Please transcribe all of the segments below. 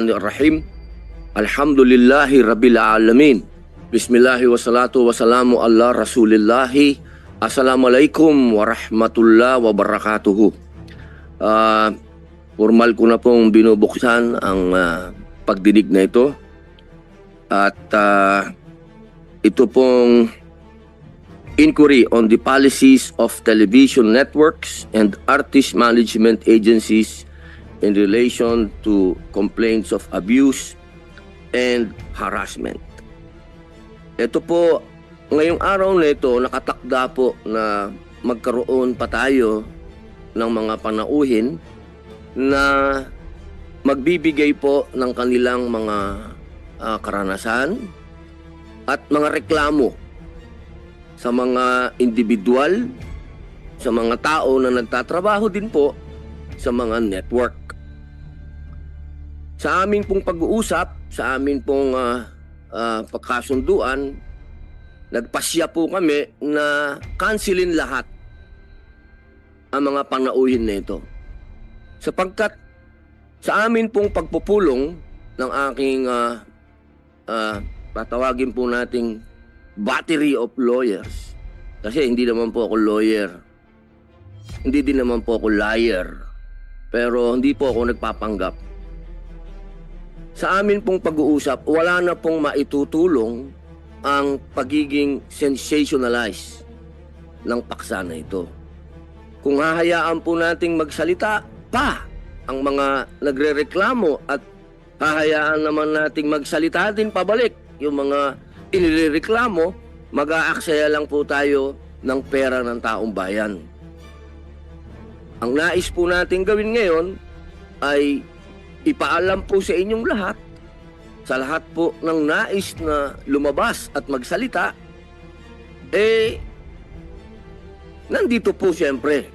Bismillahirrahmanirrahim. Alhamdulillahi Rabbil Alamin. Bismillahi wassalatu wassalamu ala Rasulillahi. Assalamualaikum warahmatullahi wabarakatuhu. Formal ko na pong binubuksan ang pagdinig na ito. At ito pong inquiry on the policies of television networks and artist management agencies in relation to complaints of abuse and harassment. Ito po, ngayong araw na ito, nakatakda po na magkaroon pa tayo ng mga panauhin na magbibigay po ng kanilang mga karanasan at mga reklamo sa mga individual, sa mga tao na nagtatrabaho din po sa mga network. Sa amin pong pag-uusap, sa amin pong pagkasunduan, nagpasya po kami na cancelin lahat ang mga panauhin na ito. Sapagkat sa amin pong pagpupulong ng aking patawagin po nating battery of lawyers, kasi hindi naman po ako lawyer, hindi din naman po ako liar, pero hindi po ako nagpapanggap. Sa amin pong pag-uusap, wala na pong maitutulong ang pagiging sensationalized ng paksa na ito. Kung hahayaan po nating magsalita pa ang mga nagrereklamo at hahayaan naman nating magsalita din pabalik yung mga inireklamo, mag-aaksaya lang po tayo ng pera ng taong bayan. Ang nais po nating gawin ngayon ay ipaalam po sa inyong lahat, sa lahat po ng nais na lumabas at magsalita, nandito po siyempre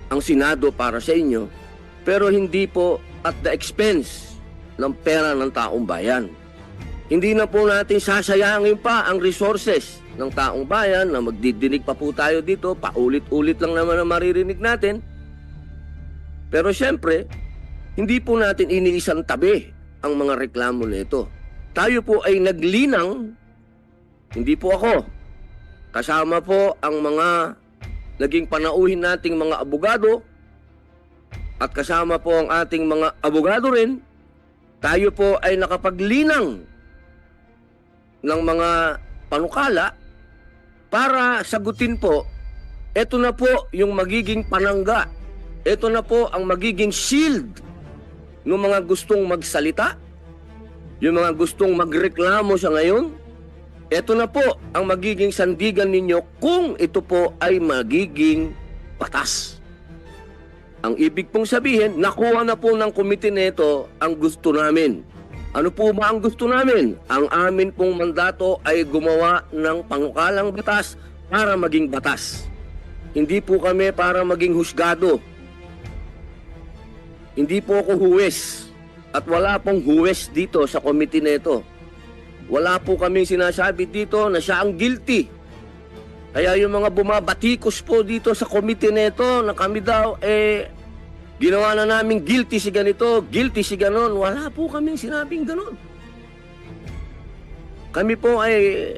ang Senado para sa inyo, pero hindi po at the expense ng pera ng taong bayan. Hindi na po natin sasayangin pa ang resources ng taong bayan na magdidinig pa po tayo dito, paulit-ulit lang naman ang maririnig natin. Pero siyempre, hindi po natin iniisang tabi ang mga reklamo nito. Tayo po ay naglinang, hindi po ako. Kasama po ang mga naging panauhin nating mga abogado at kasama po ang ating mga abogado rin. Tayo po ay nakapaglinang ng mga panukala para sagutin po, ito na po yung magiging panangga. Ito na po ang magiging shield ng mga gustong magsalita, yung mga gustong magreklamo sa ngayon. Ito na po ang magiging sandigan ninyo kung ito po ay magiging batas. Ang ibig pong sabihin, nakuha na po ng komite nito ang gusto namin. Ano po ba ang gusto namin? Ang amin pong mandato ay gumawa ng panukalang batas para maging batas. Hindi po kami para maging husgado. Hindi po ako huwes at wala pong huwes dito sa komite na ito. Wala po kaming sinasabi dito na siya ang guilty. Kaya yung mga bumabatikos po dito sa komite na ito na kami daw ginawa na namin guilty si ganito, guilty si ganon. Wala po kaming sinabing ganon. Kami po ay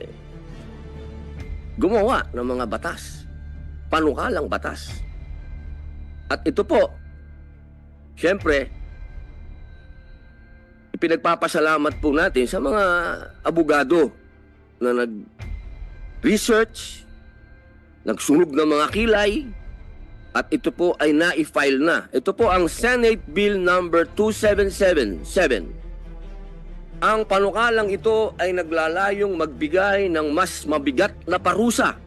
gumawa ng mga batas, panukalang batas. At ito po, siyempre, ipinagpapasalamat po natin sa mga abogado na nag-research, nagsunog ng mga kilay, at ito po ay na-file na. Ito po ang Senate Bill number 2777. Ang panukalang ito ay naglalayong magbigay ng mas mabigat na parusa.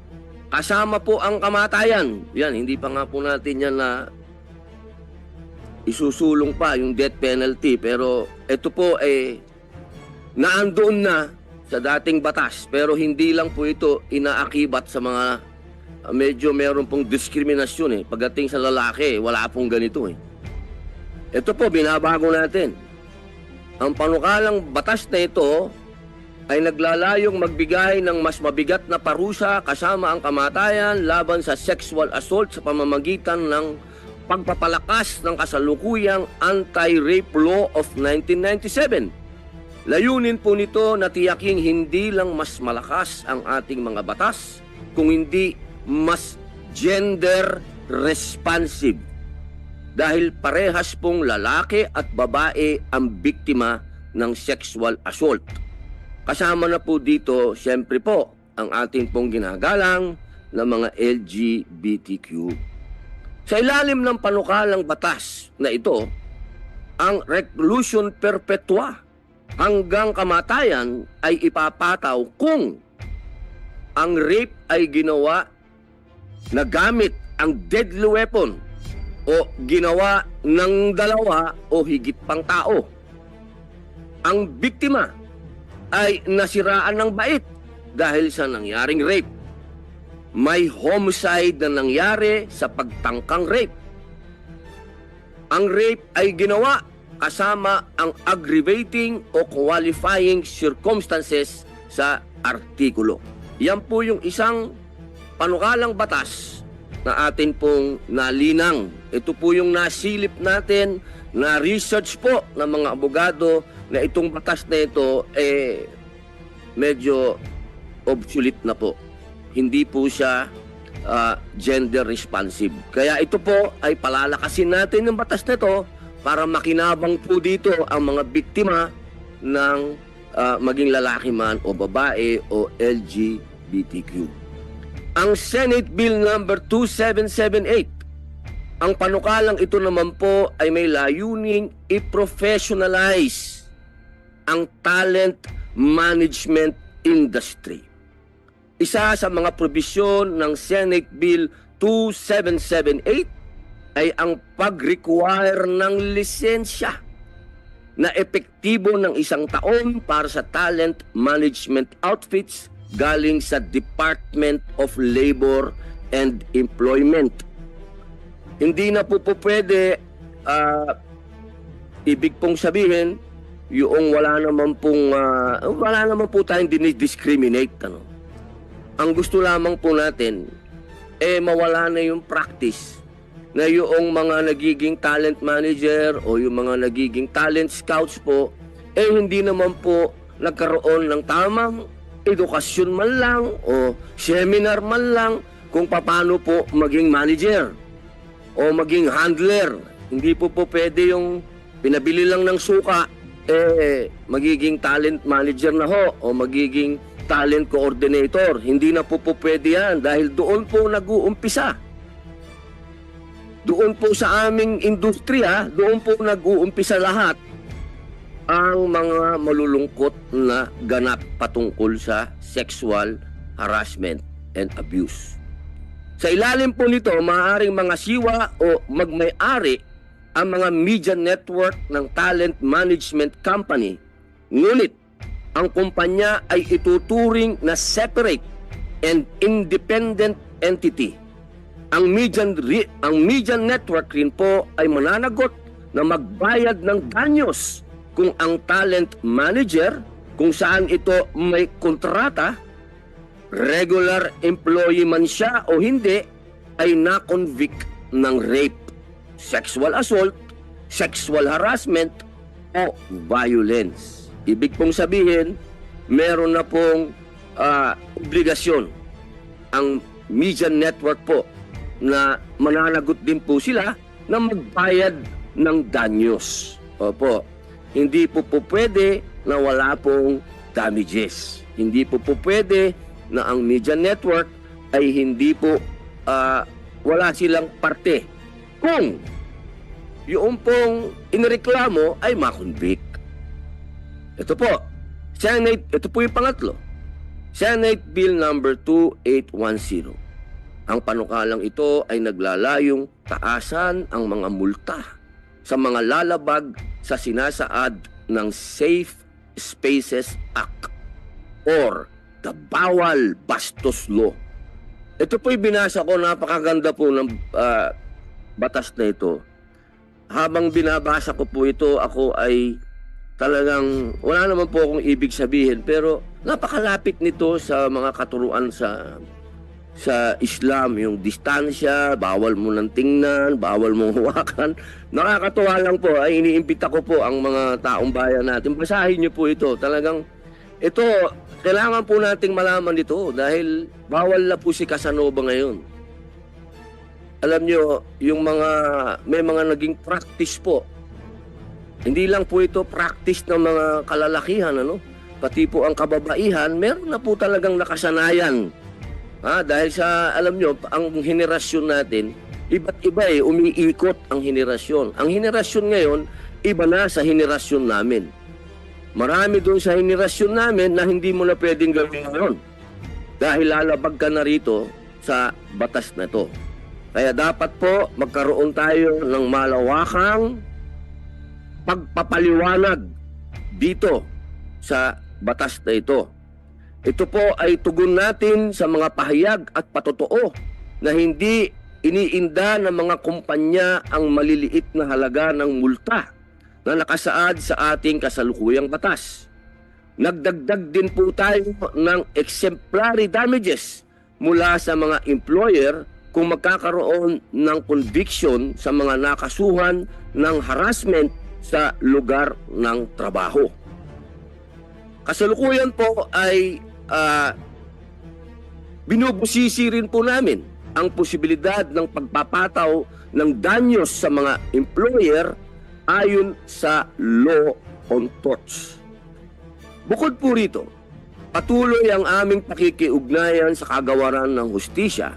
Kasama po ang kamatayan. Yan, hindi pa nga po natin yan na isusulong pa yung death penalty, pero ito po ay naandoon na sa dating batas, pero hindi lang po ito inaakibat sa mga medyo meron pong diskriminasyon pagdating sa lalaki, wala pong ganito Ito po binabago natin. Ang panukalang batas na ito ay naglalayong magbigay ng mas mabigat na parusa kasama ang kamatayan laban sa sexual assault sa pamamagitan ng pagpapalakas ng kasalukuyang Anti-Rape Law of 1997. Layunin po nito na tiyaking hindi lang mas malakas ang ating mga batas, kung hindi mas gender responsive. Dahil parehas pong lalaki at babae ang biktima ng sexual assault. Kasama na po dito, siyempre po, ang ating pong ginagalang na mga LGBTQ. Sa ilalim ng panukalang batas na ito, ang reclusion perpetua hanggang kamatayan ay ipapataw kung ang rape ay ginawa na gamit ang deadly weapon o ginawa ng dalawa o higit pang tao. Ang biktima ay nasiraan ng bait dahil sa nangyaring rape. May homicide na nangyari sa pagtangkang rape. Ang rape ay ginawa kasama ang aggravating o qualifying circumstances sa artikulo. Yan po yung isang panukalang batas na atin pong nalinang. Ito po yung nasilip natin, na research po ng mga abogado na itong batas na ito medyo obsolete na po. Hindi po siya gender responsive. Kaya ito po ay palalakasin natin ng batas na ito para makinabang po dito ang mga biktima ng maging lalaki man o babae o LGBTQ. Ang Senate Bill number 2778, ang panukalang ito naman po ay may layuning i-professionalize ang talent management industry. Isa sa mga probisyon ng Senate Bill 2778 ay ang pag-require ng lisensya na epektibo ng 1 taon para sa talent management outfits galing sa Department of Labor and Employment. Hindi na po pwede, ibig pong sabihin, yung wala naman po tayong dinidiscriminate. Ano? Ang gusto lamang po natin, mawala na yung practice na yung mga nagiging talent manager o yung mga nagiging talent scouts po, hindi naman po nagkaroon ng tamang edukasyon man lang o seminar man lang kung paano po maging manager o maging handler. Hindi po pwede yung pinabili lang ng suka, magiging talent manager na ho o magiging talent coordinator. Hindi na po pwede yan dahil doon po nag-uumpisa. Doon po sa aming industriya, doon po nag-uumpisa lahat ang mga malulungkot na ganap patungkol sa sexual harassment and abuse. Sa ilalim po nito, maaaring mga siwa o magmay-ari ang mga media network ng talent management company. Ngunit, ang kumpanya ay ituturing na separate and independent entity. Ang media network rin po ay mananagot na magbayad ng danyos kung ang talent manager, kung saan ito may kontrata, regular employee man siya o hindi, ay na-convict ng rape, sexual assault, sexual harassment o violence. Ibig pong sabihin, meron na pong obligasyon ang media network po na mananagot din po sila na magbayad ng danyos. Opo, hindi po pwede na wala pong damages. Hindi po pwede na ang media network ay hindi po wala silang parte kung yung pong inireklamo ay makonvict. Ito po, ito po yung pangatlo. Senate Bill number 2810. Ang panukalang ito ay naglalayong taasan ang mga multa sa mga lalabag sa sinasaad ng Safe Spaces Act or the Bawal Bastos Law. Ito po'y binasa ko, napakaganda po ng batas na ito. Habang binabasa ko po ito, ako ay talagang, wala naman po akong ibig sabihin, pero napakalapit nito sa mga katuruan sa sa Islam yung distansya, bawal mo nang tingnan, bawal mong hawakan. Nakakatuwa lang po, ay iniimbita ko po ang mga taong bayan natin. Basahin niyo po ito. Talagang ito, kailangan po nating malaman ito dahil bawal na po si Casanova ngayon. Alam niyo, yung may mga naging practice po. Hindi lang po ito practice ng mga kalalakihan, ano? Pati po ang kababaihan, meron na po talagang nakasanayan. Dahil sa, alam nyo, ang henerasyon natin, iba't iba umiikot ang henerasyon. Ang henerasyon ngayon, iba na sa henerasyon namin. Marami doon sa henerasyon namin na hindi mo na pwedeng gawin ngayon. Dahil lalabag ka na rito sa batas na ito. Kaya dapat po magkaroon tayo ng malawakang pagpapaliwanag dito sa batas na ito. Ito po ay tugon natin sa mga pahayag at patotoo na hindi iniinda ng mga kumpanya ang maliliit na halaga ng multa na nakasaad sa ating kasalukuyang batas. Nagdagdag din po tayo ng exemplary damages mula sa mga employer kung magkakaroon ng conviction sa mga nakasuhan ng harassment sa lugar ng trabaho. Kasalukuyan po ay binubusisi rin po namin ang posibilidad ng pagpapataw ng danyos sa mga employer ayon sa law on torts. Bukod po rito, patuloy ang aming pakikiugnayan sa kagawaran ng hustisya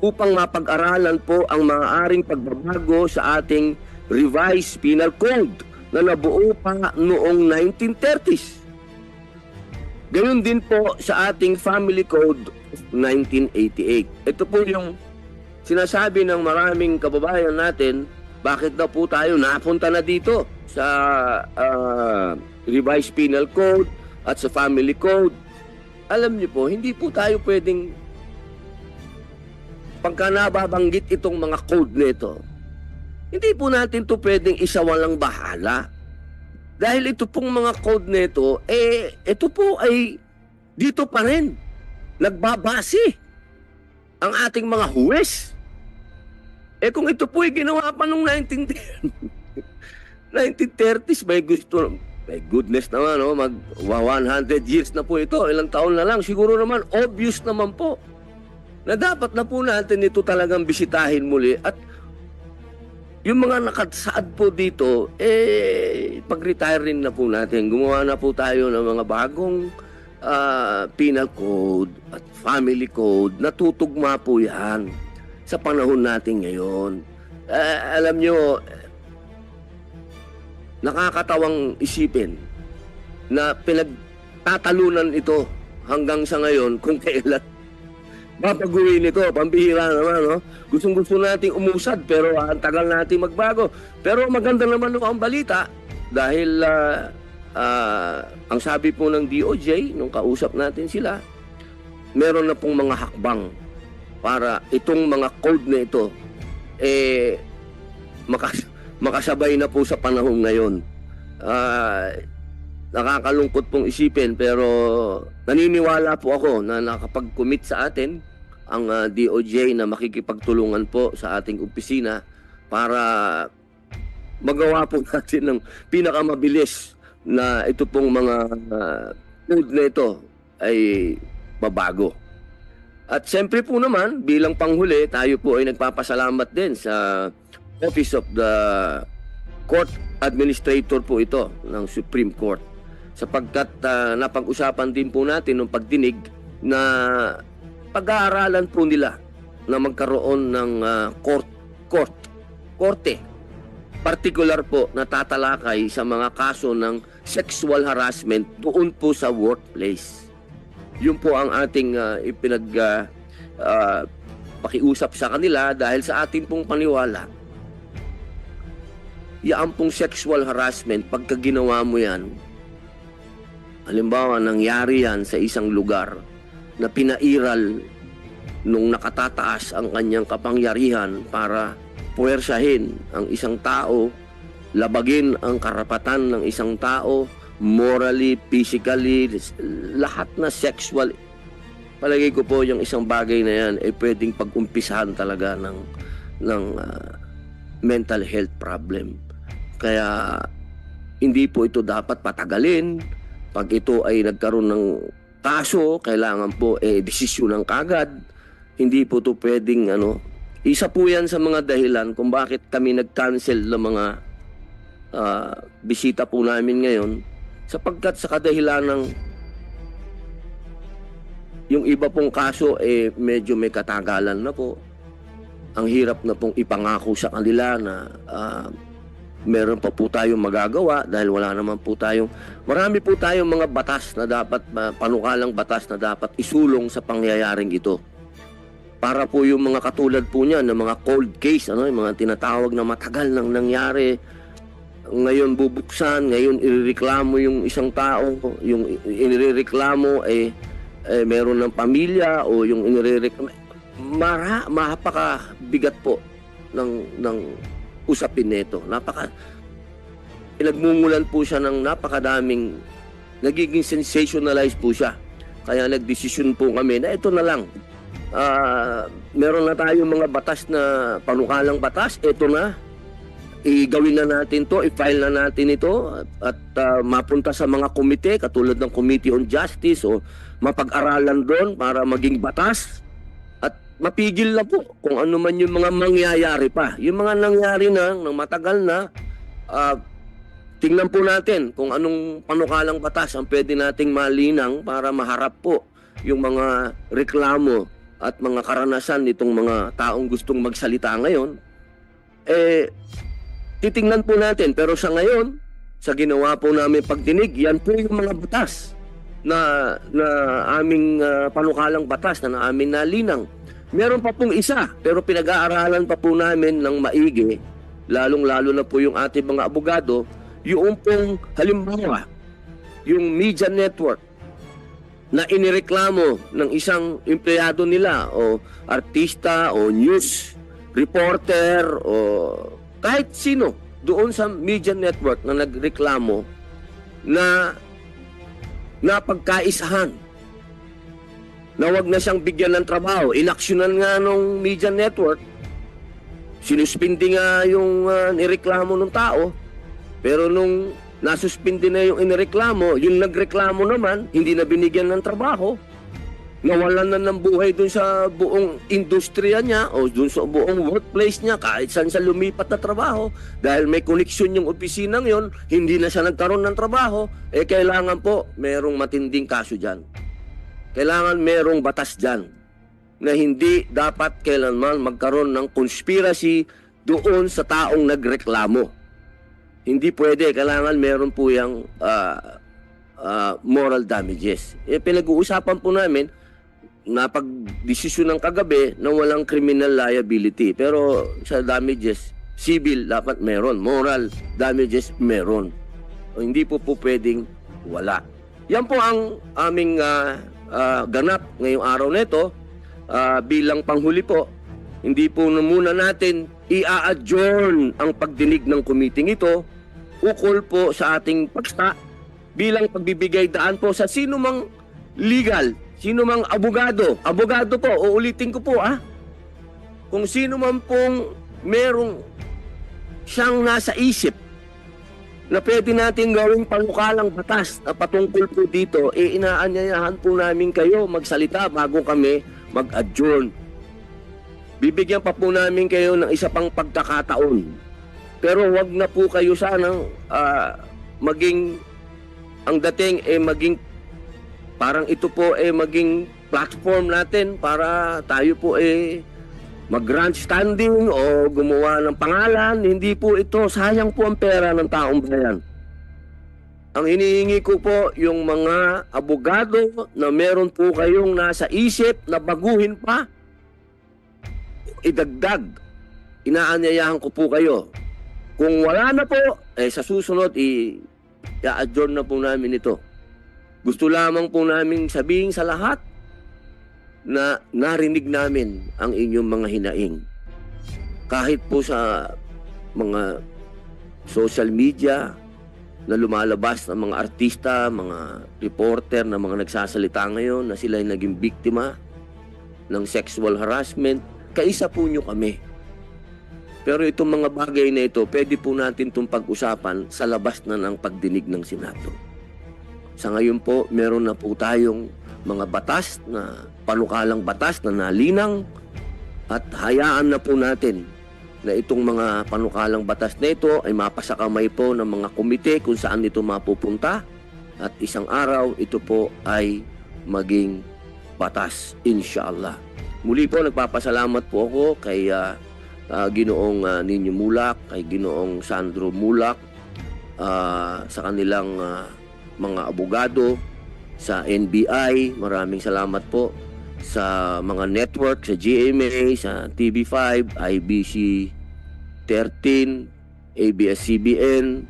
upang mapag-aralan po ang maaaring pagbabago sa ating revised penal code na nabuo pa noong 1930s. Gayon din po sa ating Family Code of 1988. Ito po yung sinasabi ng maraming kababayan natin, bakit daw po tayo napunta na dito sa Revised Penal Code at sa Family Code. Alam niyo po, hindi po tayo pwedeng pagka nababanggit itong mga code nito, hindi po natin to pwedeng isawalang bahala. Dahil ito pong mga code nito, ito po ay dito pa rin. Nagbabase ang ating mga huwes. Kung ito po ay ginawa pa noong 1930s, may goodness naman, no? Mag 100 years na po ito. Ilang taon na lang. Siguro naman, obvious naman po na dapat na po natin ito talagang bisitahin muli. At yung mga nakasaad po dito, pag-retire rin na po natin. Gumawa na po tayo ng mga bagong penal code at family code. Natutugma po yan sa panahon natin ngayon. Alam nyo, nakakatawang isipin na pinagtatalunan ito hanggang sa ngayon kung kailan babaguhin ito. Pambihira naman, no? Gustong-gusto nating umusad pero ang tagal nating magbago. Pero maganda naman ang balita dahil ang sabi po ng DOJ nung kausap natin sila, meron na pong mga hakbang para itong mga code na ito makasabay na po sa panahon ngayon. Nakakalungkot pong isipin pero naniniwala po ako na nakapag-commit sa atin ang DOJ na makikipagtulungan po sa ating opisina para magawa po natin ng pinakamabilis na ito pong mga code na ito ay mabago. At siyempre po naman, bilang panghuli, tayo po ay nagpapasalamat din sa Office of the Court Administrator po ito ng Supreme Court. Sapagkat napag-usapan din po natin ng pagdinig na pag-aaralan po nila na magkaroon ng korte. Particular po na tatalakay sa mga kaso ng sexual harassment doon po sa workplace. Yun po ang ating pakiusap sa kanila dahil sa ating pong paniwala. Yan pong sexual harassment, pagka ginawa mo yan, halimbawa nangyari yan sa isang lugar na pinairal nung nakatataas ang kanyang kapangyarihan para puwersahin ang isang tao, labagin ang karapatan ng isang tao, morally, physically, lahat na sexual palagay ko po yung isang bagay na yan ay pwedeng pag-umpisahan talaga ng mental health problem. Kaya hindi po ito dapat patagalin. Pag ito ay nagkaroon ng kaso, kailangan po desisyonan kagad. Hindi po ito pwedeng isa po yan sa mga dahilan kung bakit kami nag-cancel ng mga bisita po namin ngayon, sapagkat sa kadahilan ng yung iba pong kaso medyo may katagalan na po. Ang hirap na pong ipangako sa kanila na meron pa po tayong magagawa dahil wala naman po tayong, marami po tayong mga batas na dapat, panukalang batas na dapat isulong sa pangyayaring ito. Para po yung mga katulad po niyan, ng mga cold case, yung mga tinatawag na matagal nang nangyari, ngayon bubuksan, ngayon irereklamo yung isang tao, yung inireklamo meron ng pamilya o yung inireklamo, mapakabigat po ng usapin nito. Pinagmumulan po siya ng napakadaming, nagiging sensationalized po siya. Kaya nagdesisyon po kami na ito na lang. Meron na tayong mga batas na panukalang batas, ito na. Igawin na natin to, i-file na natin ito at mapunta sa mga komite katulad ng Committee on Justice o mapag-aralan doon para maging batas at mapigil na po kung ano man yung mga mangyayari pa. Yung mga nangyari na ng matagal na, tingnan po natin kung anong panukalang batas ang pwede nating malinang para maharap po yung mga reklamo at mga karanasan nitong mga taong gustong magsalita ngayon. Titingnan po natin, pero sa ngayon, sa ginawa po namin pagdinig, yan po yung mga batas na aming panukalang batas na aming nalinang. Meron pa pong isa, pero pinag-aaralan pa po namin ng maigi, lalong-lalo na po yung ating mga abogado, yung pong halimbawa, yung media network na inireklamo ng isang empleyado nila o artista o news reporter o kahit sino doon sa media network na nagreklamo na napagkaisahan na wag na siyang bigyan ng trabaho. Inaksyonan nga nung media network, sinuspindi nga yung nireklamo ng tao, pero nung nasuspindi na yung inireklamo, yung nagreklamo naman hindi na binigyan ng trabaho. Nawalan na ng buhay dun sa buong industriya niya o dun sa buong workplace niya kahit saan sa lumipat na trabaho dahil may koneksyon yung opisinang yon, hindi na siya nagkaroon ng trabaho, kailangan po merong matinding kaso dyan. Kailangan merong batas dyan na hindi dapat kailanman magkaroon ng conspiracy doon sa taong nagreklamo. Hindi pwede, kailangan meron po yung moral damages. Pinag-uusapan po namin napag-desisyon ng kagabi na walang criminal liability. Pero sa damages, civil dapat meron. Moral damages meron. O hindi po pwedeng wala. Yan po ang aming ganap ngayong araw nito. Bilang panghuli po, hindi po muna natin i-adjourn ang pagdinig ng committee ito ukol po sa ating pagsta bilang pagbibigay daan po sa sino mang legal, sino mang abogado. Abogado po, uulitin ko po kung sino man pong merong siyang nasa isip na pwede natin gawing panukalang batas na patungkol po dito, inaanyayahan po namin kayo magsalita bago kami mag-adjourn. Bibigyan pa po namin kayo ng isa pang pagkakataon. Pero wag na po kayo sanang maging, ang dating maging, parang ito po maging platform natin para tayo po mag-grandstanding o gumawa ng pangalan. Hindi po ito, sayang po ang pera ng taong bayan. Ang hinihingi ko po yung mga abogado na meron po kayong nasa isip na baguhin pa, idagdag. Inaanyayahan ko po kayo. Kung wala na po, sa susunod, i-adjourn na po namin ito. Gusto lamang po namin sabihin sa lahat na narinig namin ang inyong mga hinaing. Kahit po sa mga social media, na lumalabas ng mga artista, mga reporter na mga nagsasalita ngayon na sila ay naging biktima ng sexual harassment, kaisa po nyo kami. Pero itong mga bagay na ito, pwede po natin itong pag-usapan sa labas na ng pagdinig ng Senado. Sa ngayon po, meron na po tayong mga batas na panukalang batas na nalinang at hayaan na po natin na itong mga panukalang batas na ito ay mapasakamay po ng mga komite kung saan ito mapupunta at isang araw ito po ay maging batas, inshallah. Muli po, nagpapasalamat po ako kay Ginoong Nino Mulak, kay Ginoong Sandro Mulak, sa kanilang mga abogado, sa NBI, maraming salamat po sa mga network, sa GMA, sa TV5, IBC 13, ABS-CBN,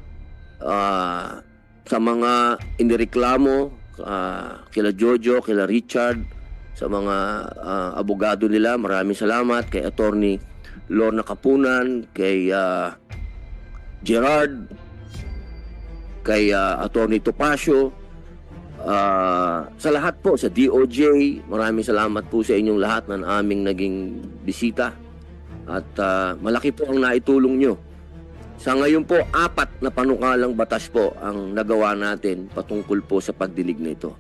sa mga inireklamo, kila Jojo, kila Richard, sa mga abogado nila, maraming salamat kay Attorney Lorna Kapunan, kay Gerard, kay Attorney Topacio, sa lahat po, sa DOJ, maraming salamat po sa inyong lahat na aming naging bisita at malaki po ang naitulong nyo. Sa ngayon po, 4 na panukalang batas po ang nagawa natin patungkol po sa pagdinig nito.